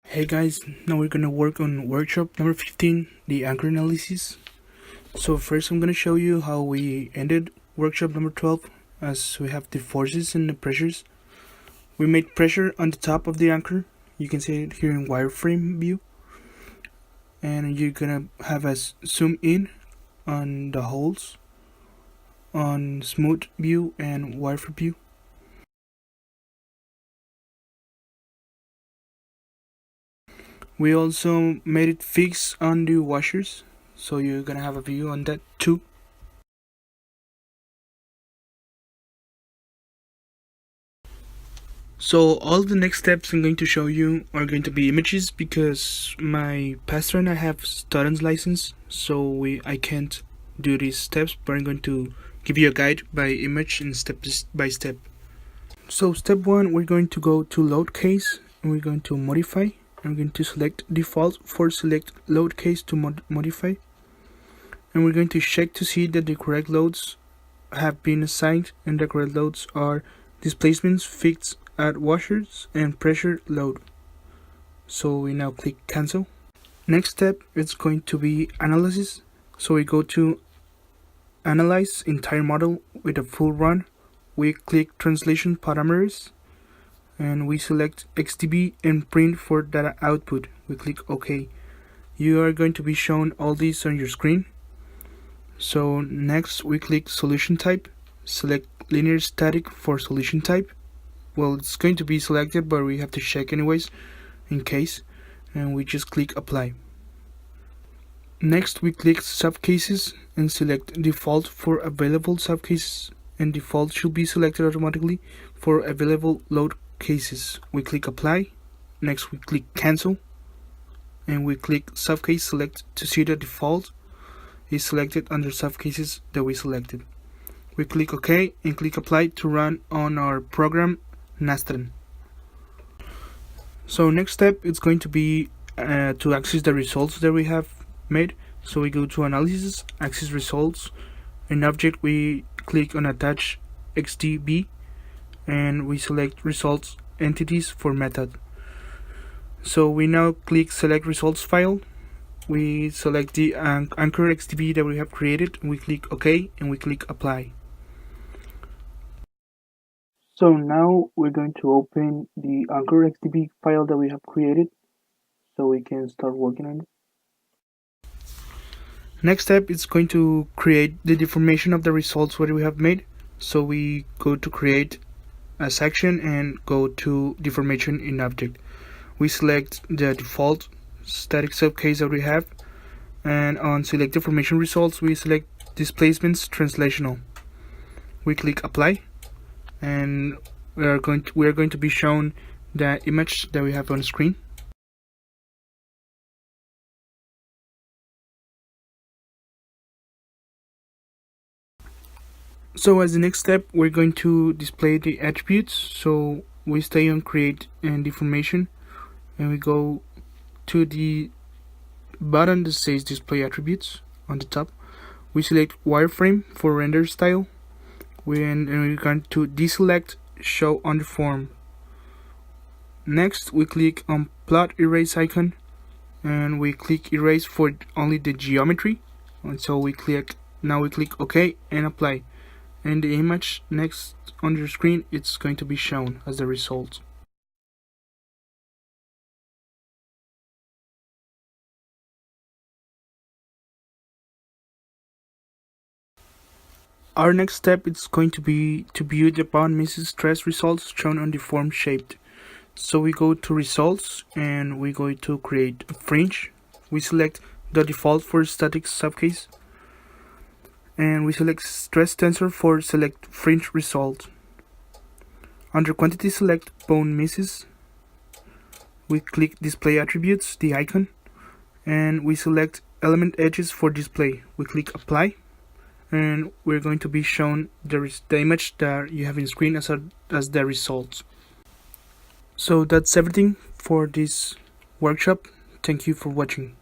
Hey guys, now we're gonna work on workshop number 15, the anchor analysis. So first I'm gonna show you how we ended workshop number 12, as we have the forces and the pressures. We made pressure on the top of the anchor. You can see it here in wireframe view. And you're gonna have us zoom in on the holes on smooth view and wireframe view. We also made it fix on the washers, so you're gonna have a view on that too. So all the next steps I'm going to show you are going to be images, because my Patran I have student's license, so I can't do these steps, but I'm going to give you a guide by image and step by step. So step 1, we're going to go to load case and we're going to modify. I'm going to select default for select load case to modify, and we're going to check to see that the correct loads have been assigned, and the correct loads are displacements fixed at washers and pressure load. So we now click cancel. Next step is going to be analysis. So we go to analyze entire model with a full run. We click translation parameters and we select XDB and print for data output. We click OK. You are going to be shown all these on your screen. So next we click solution type, select linear static for solution type. Well, it's going to be selected, but we have to check anyways in case, and we just click apply. Next we click subcases and select default for available subcases, and default should be selected automatically for available load cases. We click apply. Next we click cancel and we click subcase select to see the default is selected under subcases that we selected. We click OK and click apply to run on our program Nastran. So next step is going to be to access the results that we have made. So we go to analysis, access results. In object we click on attach XDB and we select results entities for method. So we now click select results file. We select the anchor XDB that we have created, and we click OK and we click apply. So now we're going to open the anchor XDB file that we have created so we can start working on it. Next step is going to create the deformation of the results what we have made. So we go to create a section and go to deformation in object. We select the default static subcase that we have, and on select deformation results we select displacements translational. We click apply and we are going to be shown the image that we have on screen. So as the next step we're going to display the attributes. So we stay on create and deformation and we go to the button that says display attributes on the top. We select wireframe for render style. And we're going to deselect show on the form. Next we click on plot erase icon and we click erase for only the geometry, and so we click OK and apply, and the image next on your screen it's going to be shown as the result. Our next step is going to be to view the bound misses stress results shown on the form shaped. So we go to results and we go to create a fringe. We select the default for static subcase and we select stress tensor for select fringe result. Under quantity select bone misses. We click display attributes, the icon, and we select element edges for display. We click apply and we're going to be shown the image that you have in screen as the result. So that's everything for this workshop. Thank you for watching.